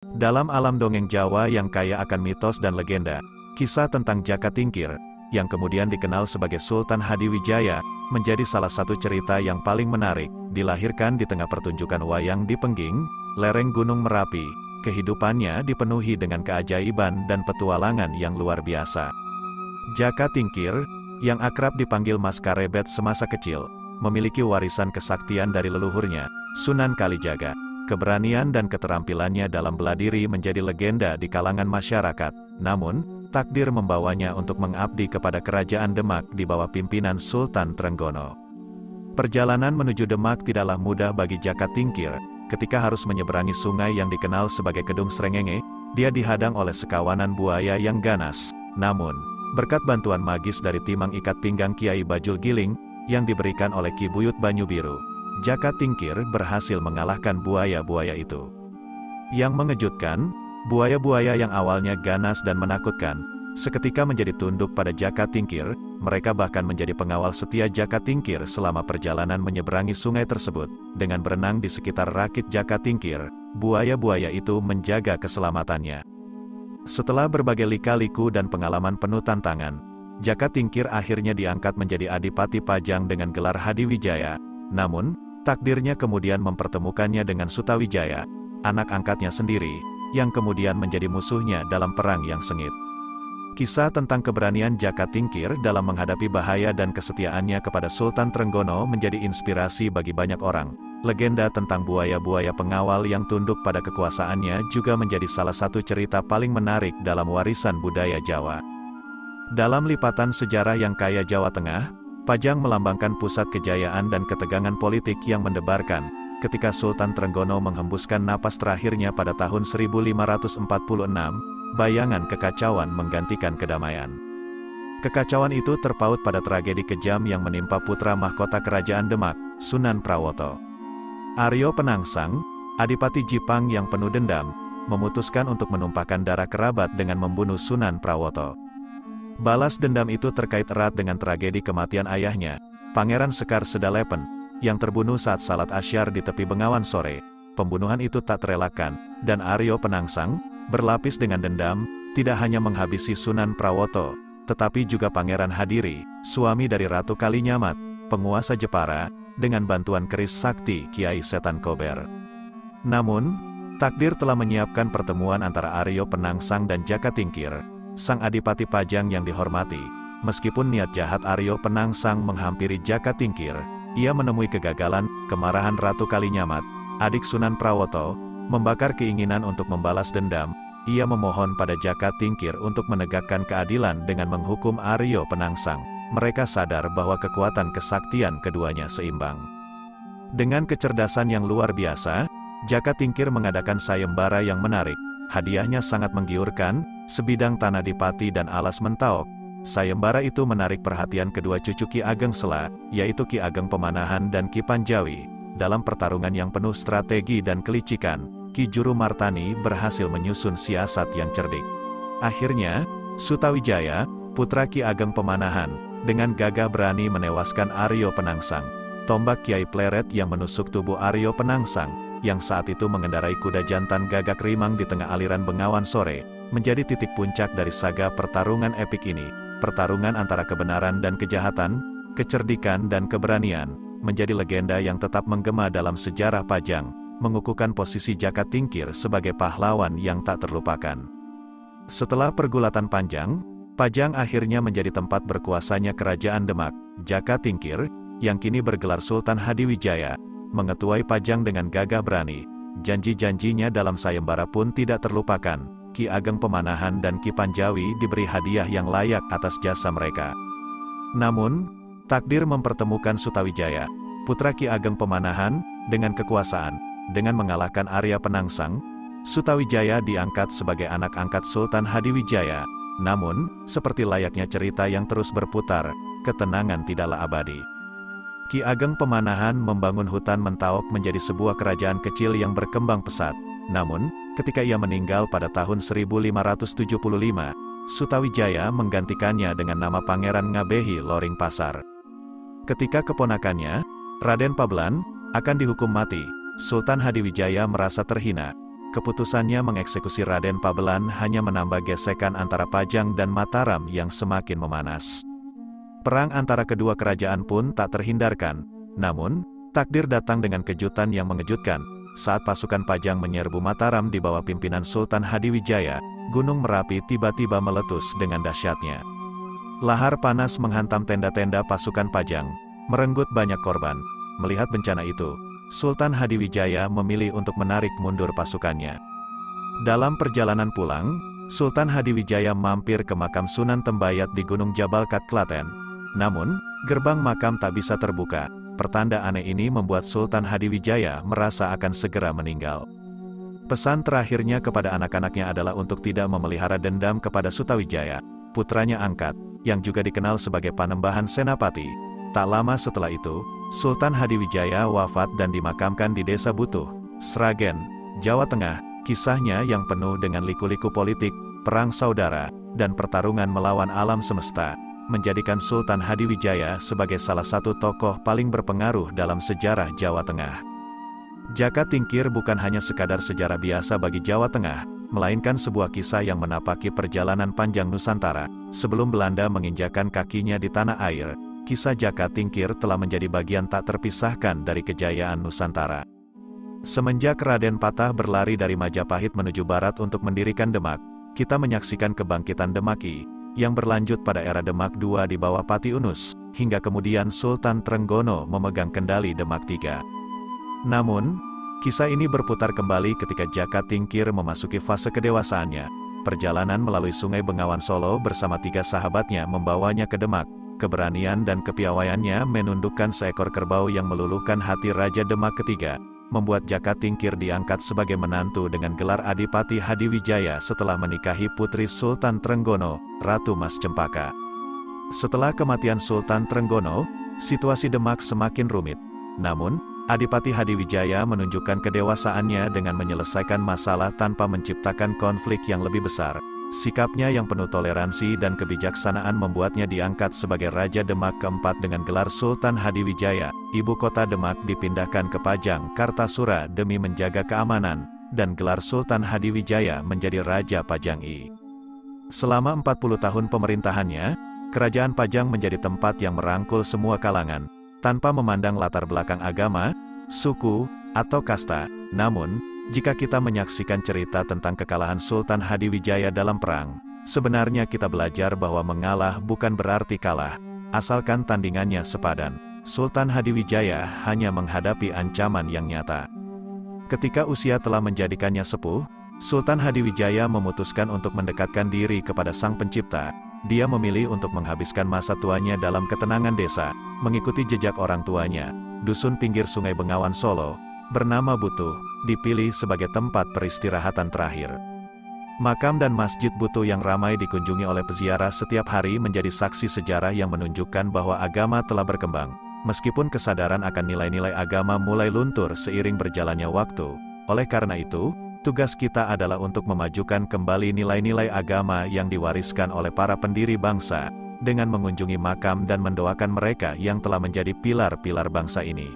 Dalam alam dongeng Jawa yang kaya akan mitos dan legenda, kisah tentang Jaka Tingkir, yang kemudian dikenal sebagai Sultan Hadiwijaya, menjadi salah satu cerita yang paling menarik. Dilahirkan di tengah pertunjukan wayang di Pengging, lereng Gunung Merapi, kehidupannya dipenuhi dengan keajaiban dan petualangan yang luar biasa. Jaka Tingkir, yang akrab dipanggil Mas Karebet semasa kecil, memiliki warisan kesaktian dari leluhurnya, Sunan Kalijaga. Keberanian dan keterampilannya dalam bela diri menjadi legenda di kalangan masyarakat. Namun, takdir membawanya untuk mengabdi kepada Kerajaan Demak di bawah pimpinan Sultan Trenggono. Perjalanan menuju Demak tidaklah mudah bagi Jaka Tingkir. Ketika harus menyeberangi sungai yang dikenal sebagai Kedung Srengenge, dia dihadang oleh sekawanan buaya yang ganas. Namun, berkat bantuan magis dari timang ikat pinggang Kiai Bajul Giling, yang diberikan oleh Ki Buyut Banyu-Biru, Jaka Tingkir berhasil mengalahkan buaya-buaya itu. Yang mengejutkan, buaya-buaya yang awalnya ganas dan menakutkan, seketika menjadi tunduk pada Jaka Tingkir. Mereka bahkan menjadi pengawal setia Jaka Tingkir selama perjalanan menyeberangi sungai tersebut. Dengan berenang di sekitar rakit Jaka Tingkir, buaya-buaya itu menjaga keselamatannya. Setelah berbagai lika-liku dan pengalaman penuh tantangan, Jaka Tingkir akhirnya diangkat menjadi Adipati Pajang dengan gelar Hadiwijaya. Namun, takdirnya kemudian mempertemukannya dengan Sutawijaya, anak angkatnya sendiri, yang kemudian menjadi musuhnya dalam perang yang sengit. Kisah tentang keberanian Jaka Tingkir dalam menghadapi bahaya dan kesetiaannya kepada Sultan Trenggono menjadi inspirasi bagi banyak orang. Legenda tentang buaya-buaya pengawal yang tunduk pada kekuasaannya juga menjadi salah satu cerita paling menarik dalam warisan budaya Jawa. Dalam lipatan sejarah yang kaya Jawa Tengah, Pajang melambangkan pusat kejayaan dan ketegangan politik yang mendebarkan, ketika Sultan Trenggono menghembuskan napas terakhirnya pada tahun 1546, bayangan kekacauan menggantikan kedamaian. Kekacauan itu terpaut pada tragedi kejam yang menimpa putra mahkota Kerajaan Demak, Sunan Prawoto. Aryo Penangsang, Adipati Jipang yang penuh dendam, memutuskan untuk menumpahkan darah kerabat dengan membunuh Sunan Prawoto. Balas dendam itu terkait erat dengan tragedi kematian ayahnya, Pangeran Sekar Sedalepen, yang terbunuh saat salat asyar di tepi Bengawan Sore. Pembunuhan itu tak terelakkan, dan Aryo Penangsang, berlapis dengan dendam, tidak hanya menghabisi Sunan Prawoto, tetapi juga Pangeran Hadiri, suami dari Ratu Kalinyamat, penguasa Jepara, dengan bantuan keris sakti Kiai Setan Kober. Namun, takdir telah menyiapkan pertemuan antara Aryo Penangsang dan Jaka Tingkir, sang Adipati Pajang yang dihormati. Meskipun niat jahat Aryo Penangsang menghampiri Jaka Tingkir, ia menemui kegagalan. Kemarahan Ratu Kalinyamat, adik Sunan Prawoto, membakar keinginan untuk membalas dendam. Ia memohon pada Jaka Tingkir untuk menegakkan keadilan dengan menghukum Aryo Penangsang. Mereka sadar bahwa kekuatan kesaktian keduanya seimbang. Dengan kecerdasan yang luar biasa, Jaka Tingkir mengadakan sayembara yang menarik. Hadiahnya sangat menggiurkan, sebidang tanah di Pati dan alas Mentaok. Sayembara itu menarik perhatian kedua cucu Ki Ageng Sela, yaitu Ki Ageng Pemanahan dan Ki Panjawi. Dalam pertarungan yang penuh strategi dan kelicikan, Ki Juru Martani berhasil menyusun siasat yang cerdik. Akhirnya, Sutawijaya, putra Ki Ageng Pemanahan, dengan gagah berani menewaskan Aryo Penangsang. Tombak Kiai Pleret yang menusuk tubuh Aryo Penangsang, yang saat itu mengendarai kuda jantan gagak rimang di tengah aliran Bengawan Sore, menjadi titik puncak dari saga pertarungan epik ini. Pertarungan antara kebenaran dan kejahatan, kecerdikan dan keberanian, menjadi legenda yang tetap menggema dalam sejarah Pajang, mengukuhkan posisi Jaka Tingkir sebagai pahlawan yang tak terlupakan. Setelah pergulatan panjang, Pajang akhirnya menjadi tempat berkuasanya Kerajaan Demak. Jaka Tingkir, yang kini bergelar Sultan Hadiwijaya, mengetuai Pajang dengan gagah berani. Janji-janjinya dalam sayembara pun tidak terlupakan. Ki Ageng Pemanahan dan Ki Panjawi diberi hadiah yang layak atas jasa mereka. Namun, takdir mempertemukan Sutawijaya, putra Ki Ageng Pemanahan, dengan kekuasaan. Dengan mengalahkan Arya Penangsang, Sutawijaya diangkat sebagai anak angkat Sultan Hadiwijaya. Namun, seperti layaknya cerita yang terus berputar, ketenangan tidaklah abadi. Ki Ageng Pemanahan membangun hutan Mentaok menjadi sebuah kerajaan kecil yang berkembang pesat. Namun, ketika ia meninggal pada tahun 1575, Sutawijaya menggantikannya dengan nama Pangeran Ngabehi Loring Pasar. Ketika keponakannya, Raden Pablan, akan dihukum mati, Sultan Hadiwijaya merasa terhina. keputusannya mengeksekusi Raden Pabelan hanya menambah gesekan antara Pajang dan Mataram yang semakin memanas. Perang antara kedua kerajaan pun tak terhindarkan. Namun, takdir datang dengan kejutan yang mengejutkan. Saat pasukan Pajang menyerbu Mataram di bawah pimpinan Sultan Hadiwijaya, Gunung Merapi tiba-tiba meletus dengan dahsyatnya. Lahar panas menghantam tenda-tenda pasukan Pajang, merenggut banyak korban. Melihat bencana itu, Sultan Hadiwijaya memilih untuk menarik mundur pasukannya. Dalam perjalanan pulang, Sultan Hadiwijaya mampir ke makam Sunan Tembayat di Gunung Jabalkat, Klaten. Namun, gerbang makam tak bisa terbuka. Pertanda aneh ini membuat Sultan Hadiwijaya merasa akan segera meninggal. Pesan terakhirnya kepada anak-anaknya adalah untuk tidak memelihara dendam kepada Sutawijaya, putranya angkat, yang juga dikenal sebagai Panembahan Senapati. Tak lama setelah itu, Sultan Hadiwijaya wafat dan dimakamkan di Desa Butuh, Sragen, Jawa Tengah. Kisahnya yang penuh dengan liku-liku politik, perang saudara, dan pertarungan melawan alam semesta, menjadikan Sultan Hadiwijaya sebagai salah satu tokoh paling berpengaruh dalam sejarah Jawa Tengah. Jaka Tingkir bukan hanya sekadar sejarah biasa bagi Jawa Tengah, melainkan sebuah kisah yang menapaki perjalanan panjang Nusantara. Sebelum Belanda menginjakan kakinya di tanah air, kisah Jaka Tingkir telah menjadi bagian tak terpisahkan dari kejayaan Nusantara. Semenjak Raden Patah berlari dari Majapahit menuju barat untuk mendirikan Demak, kita menyaksikan kebangkitan Demak I, yang berlanjut pada era Demak II di bawah Pati Unus, hingga kemudian Sultan Trenggono memegang kendali Demak III. Namun, kisah ini berputar kembali ketika Jaka Tingkir memasuki fase kedewasaannya. Perjalanan melalui Sungai Bengawan Solo bersama 3 sahabatnya membawanya ke Demak. Keberanian dan kepiawaiannya menundukkan seekor kerbau yang meluluhkan hati Raja Demak ketiga, membuat Jaka Tingkir diangkat sebagai menantu dengan gelar Adipati Hadiwijaya setelah menikahi putri Sultan Trenggono, Ratu Mas Cempaka. Setelah kematian Sultan Trenggono, situasi Demak semakin rumit. Namun, Adipati Hadiwijaya menunjukkan kedewasaannya dengan menyelesaikan masalah tanpa menciptakan konflik yang lebih besar. Sikapnya yang penuh toleransi dan kebijaksanaan membuatnya diangkat sebagai Raja Demak keempat dengan gelar Sultan Hadiwijaya. Ibu kota Demak dipindahkan ke Pajang, Kartasura demi menjaga keamanan, dan gelar Sultan Hadiwijaya menjadi Raja Pajang I. Selama 40 tahun pemerintahannya, Kerajaan Pajang menjadi tempat yang merangkul semua kalangan, tanpa memandang latar belakang agama, suku, atau kasta. Namun, jika kita menyaksikan cerita tentang kekalahan Sultan Hadiwijaya dalam perang, sebenarnya kita belajar bahwa mengalah bukan berarti kalah, asalkan tandingannya sepadan. Sultan Hadiwijaya hanya menghadapi ancaman yang nyata. Ketika usia telah menjadikannya sepuh, Sultan Hadiwijaya memutuskan untuk mendekatkan diri kepada Sang Pencipta. Dia memilih untuk menghabiskan masa tuanya dalam ketenangan desa, mengikuti jejak orang tuanya. Dusun pinggir Sungai Bengawan Solo, bernama Butuh, dipilih sebagai tempat peristirahatan terakhir. Makam dan Masjid Butuh yang ramai dikunjungi oleh peziarah setiap hari menjadi saksi sejarah yang menunjukkan bahwa agama telah berkembang. Meskipun kesadaran akan nilai-nilai agama mulai luntur seiring berjalannya waktu. Oleh karena itu, tugas kita adalah untuk memajukan kembali nilai-nilai agama yang diwariskan oleh para pendiri bangsa, dengan mengunjungi makam dan mendoakan mereka yang telah menjadi pilar-pilar bangsa ini.